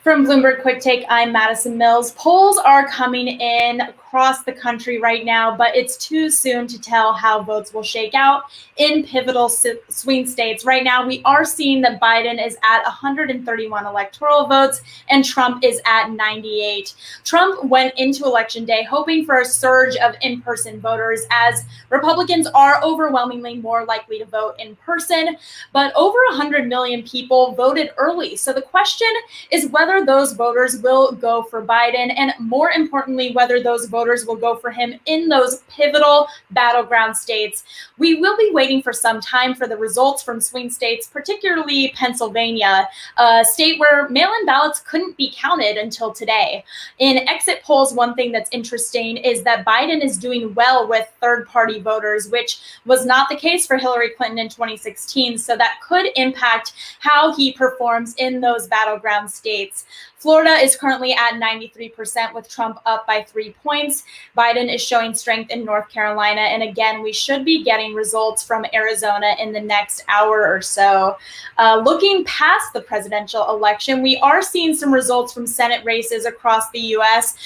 From Bloomberg QuickTake, I'm Madison Mills. Polls are coming in across the country right now, but it's too soon to tell how votes will shake out in pivotal swing states. Right now, we are seeing that Biden is at 131 electoral votes and Trump is at 98. Trump went into Election Day hoping for a surge of in-person voters, as Republicans are overwhelmingly more likely to vote in person, but over 100 million people voted early. So the question is whether those voters will go for Biden, and more importantly, whether those voters will go for him in those pivotal battleground states. We will be waiting for some time for the results from swing states, particularly Pennsylvania, a state where mail-in ballots couldn't be counted until today. In exit polls, one thing that's interesting is that Biden is doing well with third-party voters, which was not the case for Hillary Clinton in 2016. So that could impact how he performs in those battleground states. Florida is currently at 93% with Trump up by 3 points. Biden is showing strength in North Carolina. And again, we should be getting results from Arizona in the next hour or so. Looking past the presidential election, we are seeing some results from Senate races across the U.S.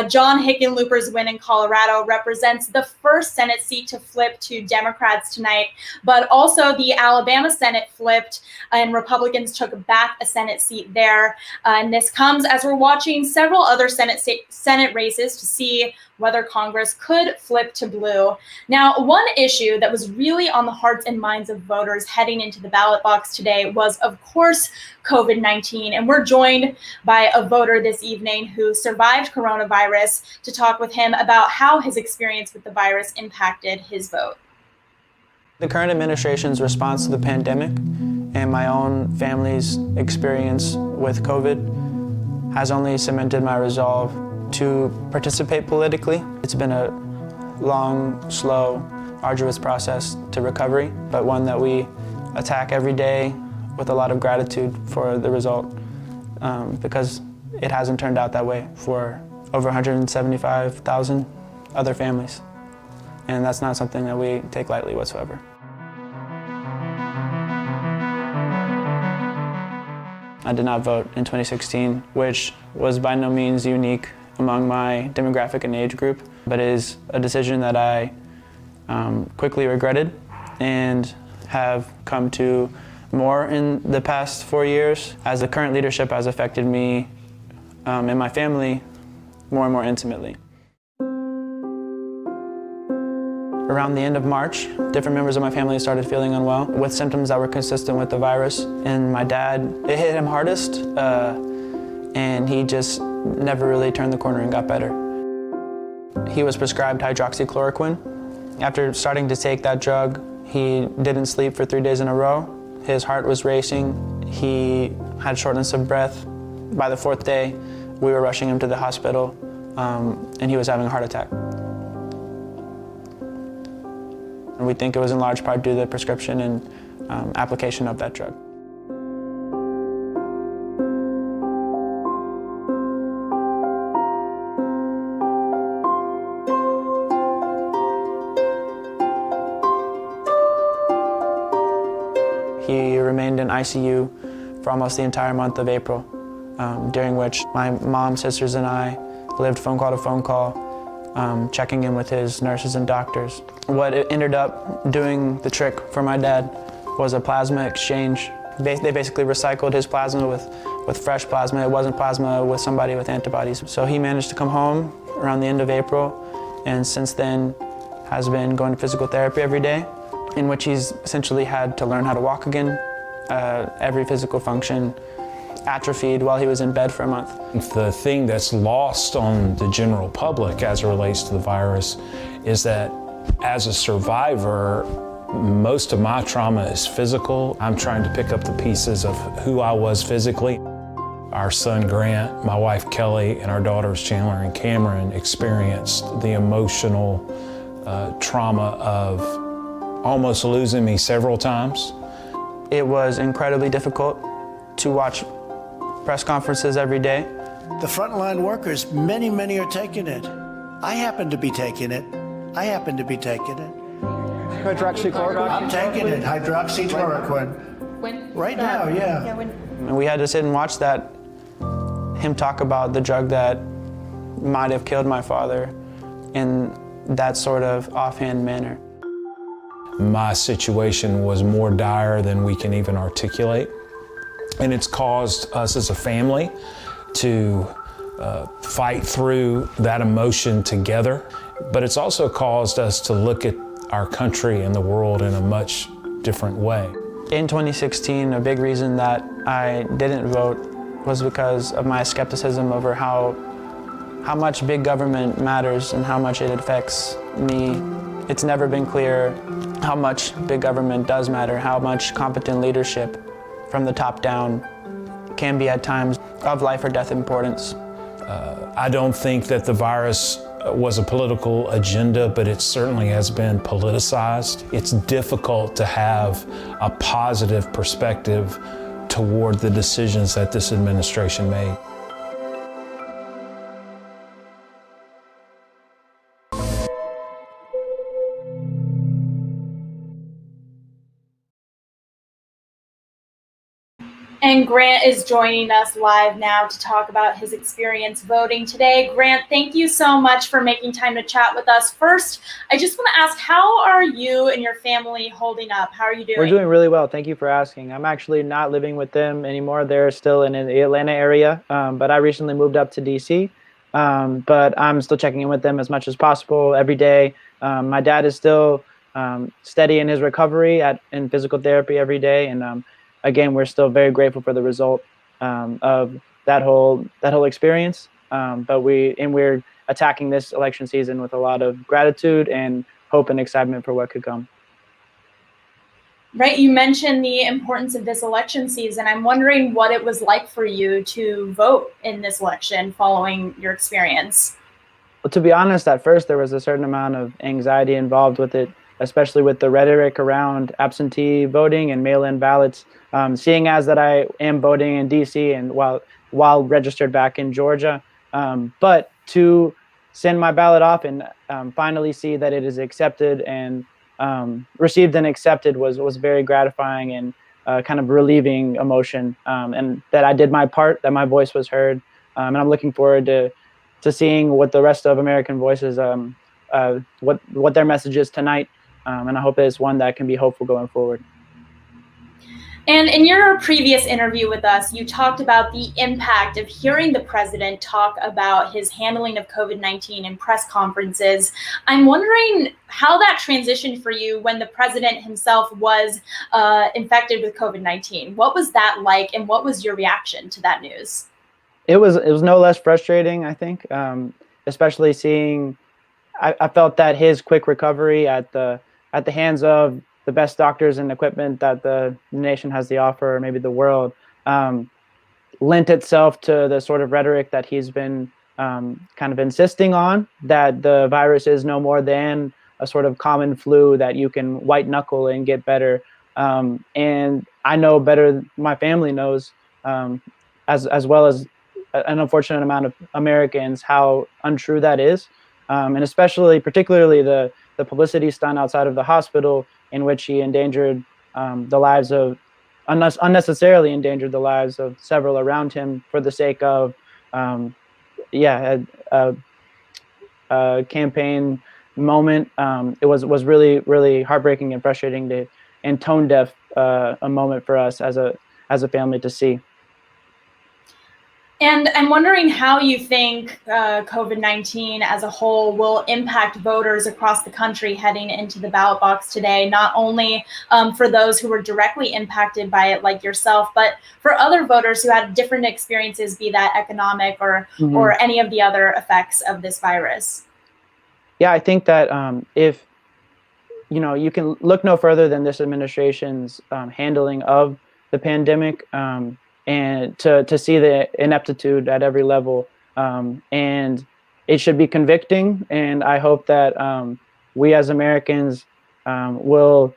John Hickenlooper's win in Colorado represents the first Senate seat to flip to Democrats tonight, but also the Alabama Senate flipped and Republicans took back a Senate seat there. And this comes as we're watching several other Senate races to see whether Congress could flip to blue. Now, one issue that was really on the hearts and minds of voters heading into the ballot box today was, of course, COVID-19. And we're joined by a voter this evening who survived coronavirus to talk with him about how his experience with the virus impacted his vote. The current administration's response to the pandemic and my own family's experience with COVID has only cemented my resolve to participate politically. It's been a long, slow, arduous process to recovery, but one that we attack every day with a lot of gratitude for the result, because it hasn't turned out that way for over 175,000 other families. And that's not something that we take lightly whatsoever. I did not vote in 2016, which was by no means unique among my demographic and age group, but is a decision that I quickly regretted and have come to more in the past 4 years, as the current leadership has affected me and my family more and more intimately. Around the end of March, different members of my family started feeling unwell with symptoms that were consistent with the virus. And my dad, it hit him hardest, and he just never really turned the corner and got better. He was prescribed hydroxychloroquine. After starting to take that drug, he didn't sleep for 3 days in a row. His heart was racing. He had shortness of breath. By the 4th day, we were rushing him to the hospital, and he was having a heart attack. And we think it was in large part due to the prescription and application of that drug. He remained in ICU for almost the entire month of April, during which my mom, sisters, and I lived phone call to phone call, checking in with his nurses and doctors. What it ended up doing the trick for my dad was a plasma exchange. They basically recycled his plasma with fresh plasma. It wasn't plasma with somebody with antibodies. So he managed to come home around the end of April, and since then has been going to physical therapy every day, in which he's essentially had to learn how to walk again. Every physical function atrophied while he was in bed for a month. The thing that's lost on the general public as it relates to the virus is that as a survivor, most of my trauma is physical. I'm trying to pick up the pieces of who I was physically. Our son Grant, my wife Kelly, and our daughters Chandler and Cameron experienced the emotional trauma of almost losing me several times. It was incredibly difficult to watch press conferences every day. The frontline workers, many are taking it. I happen to be taking it. Hydroxychloroquine? I'm taking it, hydroxychloroquine. When? Right now, yeah. And we had to sit and watch that him talk about the drug that might have killed my father in that sort of offhand manner. My situation was more dire than we can even articulate, and it's caused us as a family to fight through that emotion together, but it's also caused us to look at our country and the world in a much different way. In 2016, a big reason that I didn't vote was because of my skepticism over how much big government matters and how much it affects me. It's never been clear how much big government does matter, how much competent leadership from the top down can be at times of life or death importance. I don't think that the virus was a political agenda, but it certainly has been politicized. It's difficult to have a positive perspective toward the decisions that this administration made. And Grant is joining us live now to talk about his experience voting today. Grant, thank you so much for making time to chat with us. First, I just want to ask, how are you and your family holding up? How are you doing? We're doing really well. Thank you for asking. I'm actually not living with them anymore. They're still in the Atlanta area, but I recently moved up to DC. But I'm still checking in with them as much as possible every day. My dad is still steady in his recovery in physical therapy every day, and again, we're still very grateful for the result of that whole experience. But we're attacking this election season with a lot of gratitude and hope and excitement for what could come. Right, you mentioned the importance of this election season. I'm wondering what it was like for you to vote in this election following your experience. Well, to be honest, at first there was a certain amount of anxiety involved with it, especially with the rhetoric around absentee voting and mail-in ballots. Seeing as that I am voting in DC and while registered back in Georgia, but to send my ballot off and finally see that it is accepted and received and accepted was very gratifying and kind of relieving emotion, and that I did my part, that my voice was heard, and I'm looking forward to seeing what the rest of American voices, what their message is tonight, and I hope it's one that can be hopeful going forward. And in your previous interview with us, you talked about the impact of hearing the president talk about his handling of COVID-19 in press conferences. I'm wondering how that transitioned for you when the president himself was infected with COVID-19. What was that like, and what was your reaction to that news? It was no less frustrating, I think, especially seeing. I felt that his quick recovery at the hands of the best doctors and equipment that the nation has to offer, or maybe the world, lent itself to the sort of rhetoric that he's been kind of insisting on, that the virus is no more than a sort of common flu that you can white knuckle and get better. And I know better, my family knows, as well as an unfortunate amount of Americans, how untrue that is. And particularly the publicity stunt outside of the hospital, in which he endangered the lives of, unnecessarily endangered the lives of several around him for the sake of, a campaign moment. It was really, really heartbreaking and frustrating and tone deaf a moment for us as a family to see. And I'm wondering how you think COVID-19 as a whole will impact voters across the country heading into the ballot box today, not only for those who were directly impacted by it like yourself, but for other voters who had different experiences, be that economic or any of the other effects of this virus. Yeah, I think that if, you can look no further than this administration's handling of the pandemic, and to see the ineptitude at every level, and it should be convicting. And I hope that we as Americans will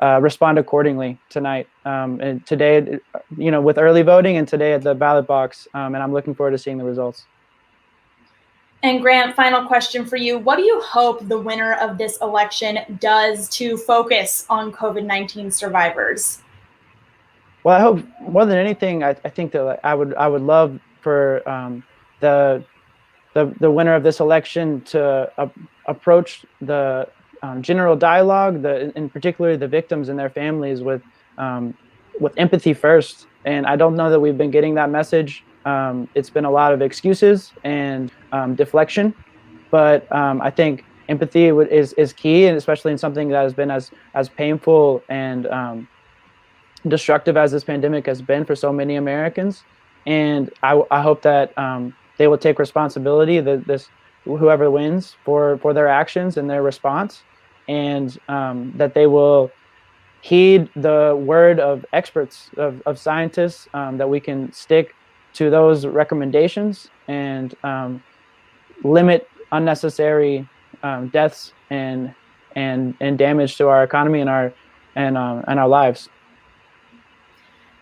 respond accordingly tonight, and today, with early voting, and today at the ballot box. And I'm looking forward to seeing the results. And Grant, final question for you. What do you hope the winner of this election does to focus on COVID-19 survivors? Well, I hope more than anything, I think that I would love for the winner of this election to approach the general dialogue, in particular the victims and their families, with empathy first. And I don't know that we've been getting that message. It's been a lot of excuses and deflection, but I think empathy is key, and especially in something that has been as painful and destructive as this pandemic has been for so many Americans. And I hope that they will take responsibility, whoever wins, for their actions and their response, and that they will heed the word of experts, of scientists, that we can stick to those recommendations and limit unnecessary deaths and damage to our economy and our lives.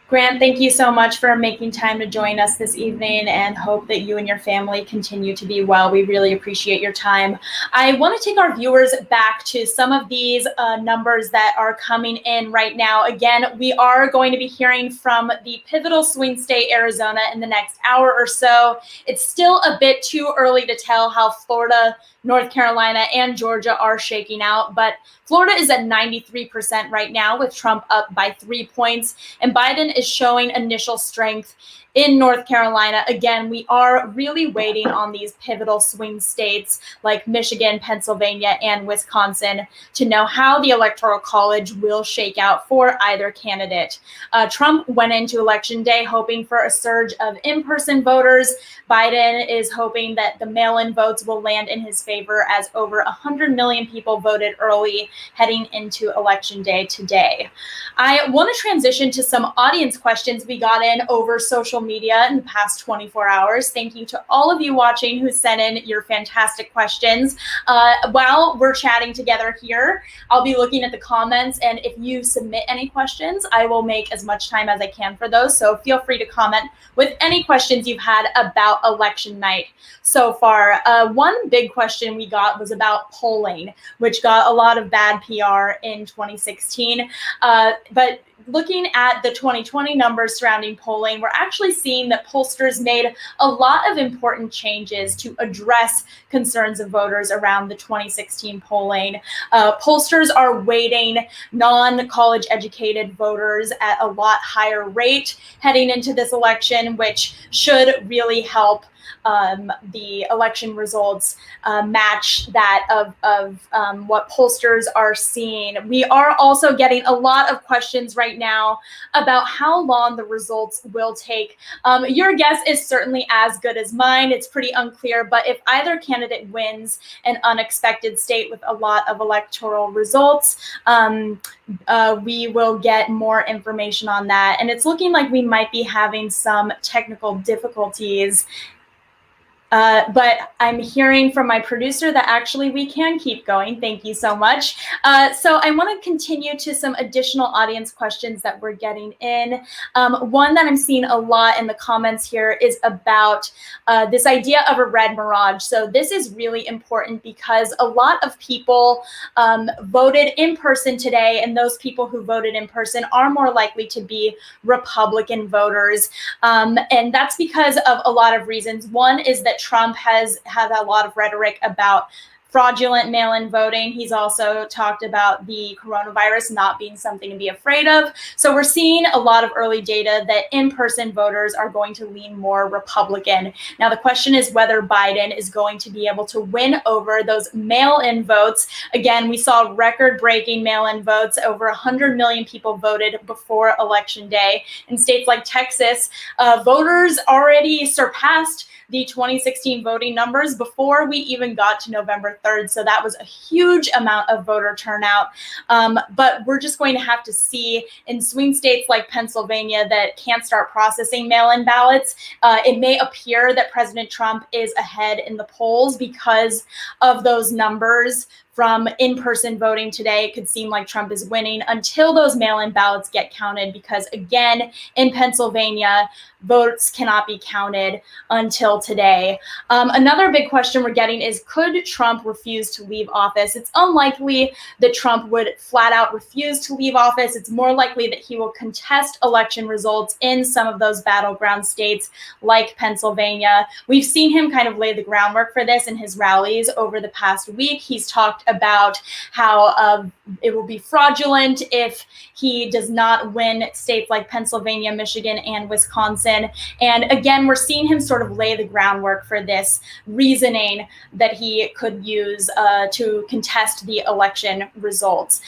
Grant, thank you so much for making time to join us this evening, and hope that you and your family continue to be well. We really appreciate your time. I want to take our viewers back to some of these numbers that are coming in right now. Again, we are going to be hearing from the pivotal swing state, Arizona, in the next hour or so. It's still a bit too early to tell how Florida, North Carolina, and Georgia are shaking out, but Florida is at 93% right now, with Trump up by 3 points, and Biden is showing initial strength in North Carolina. Again, we are really waiting on these pivotal swing states like Michigan, Pennsylvania, and Wisconsin to know how the Electoral College will shake out for either candidate. Trump went into Election Day hoping for a surge of in-person voters. Biden is hoping that the mail-in votes will land in his favor, as over 100 million people voted early heading into Election Day today. I want to transition to some audience questions we got in over social media in the past 24 hours. Thank you to all of you watching who sent in your fantastic questions. While we're chatting together here, I'll be looking at the comments, and if you submit any questions, I will make as much time as I can for those. So feel free to comment with any questions you've had about election night so far. One big question we got was about polling, which got a lot of bad PR in 2016. But looking at the 2020 numbers surrounding polling, we're actually seeing that pollsters made a lot of important changes to address concerns of voters around the 2016 polling. Pollsters are weighting non-college educated voters at a lot higher rate heading into this election, which should really help the election results match that of what pollsters are seeing. We are also getting a lot of questions right now about how long the results will take. Your guess is certainly as good as mine. It's pretty unclear, but if either candidate wins an unexpected state with a lot of electoral results, we will get more information on that. And it's looking like we might be having some technical difficulties. But I'm hearing from my producer that actually we can keep going. Thank you so much. So I want to continue to some additional audience questions that we're getting in. One that I'm seeing a lot in the comments here is about this idea of a red mirage. So this is really important because a lot of people voted in person today, and those people who voted in person are more likely to be Republican voters. And that's because of a lot of reasons. One is that Trump has had a lot of rhetoric about fraudulent mail-in voting. He's also talked about the coronavirus not being something to be afraid of. So we're seeing a lot of early data that in-person voters are going to lean more Republican. Now, the question is whether Biden is going to be able to win over those mail-in votes. Again, we saw record-breaking mail-in votes. Over 100 million people voted before Election Day. In states like Texas, voters already surpassed the 2016 voting numbers before we even got to November 3rd. So that was a huge amount of voter turnout. But we're just going to have to see in swing states like Pennsylvania that can't start processing mail-in ballots. It may appear that President Trump is ahead in the polls because of those numbers from in-person voting today, it could seem like Trump is winning until those mail-in ballots get counted, because again, in Pennsylvania, votes cannot be counted until today. Another big question we're getting is, could Trump refuse to leave office? It's unlikely that Trump would flat out refuse to leave office. It's more likely that he will contest election results in some of those battleground states like Pennsylvania. We've seen him kind of lay the groundwork for this in his rallies over the past week. He's talked about how it will be fraudulent if he does not win states like Pennsylvania, Michigan, and Wisconsin. And again, we're seeing him sort of lay the groundwork for this reasoning that he could use to contest the election results.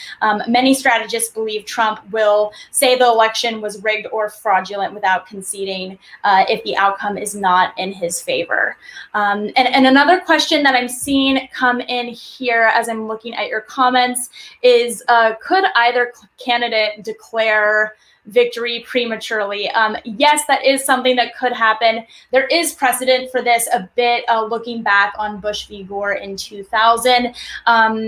Many strategists believe Trump will say the election was rigged or fraudulent without conceding if the outcome is not in his favor. And another question that I'm seeing come in here as I'm looking at your comments is, could either candidate declare victory prematurely? Yes, that is something that could happen. There is precedent for this a bit, looking back on Bush v. Gore in 2000.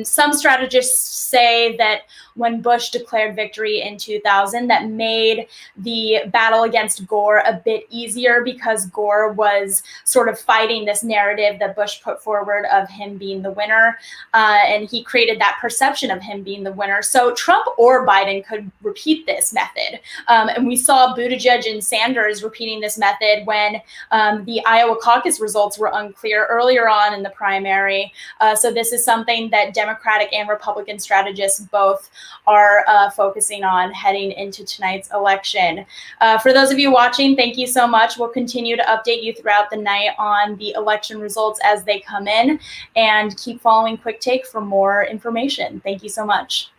Some strategists say that when Bush declared victory in 2000, that made the battle against Gore a bit easier, because Gore was sort of fighting this narrative that Bush put forward of him being the winner, and he created that perception of him being the winner. So Trump or Biden could repeat this method. And we saw Buttigieg and Sanders repeating this method when the Iowa caucus results were unclear earlier on in the primary. So this is something that Democratic and Republican strategists both are focusing on heading into tonight's election. For those of you watching, thank you so much. We'll continue to update you throughout the night on the election results as they come in, and keep following QuickTake for more information. Thank you so much.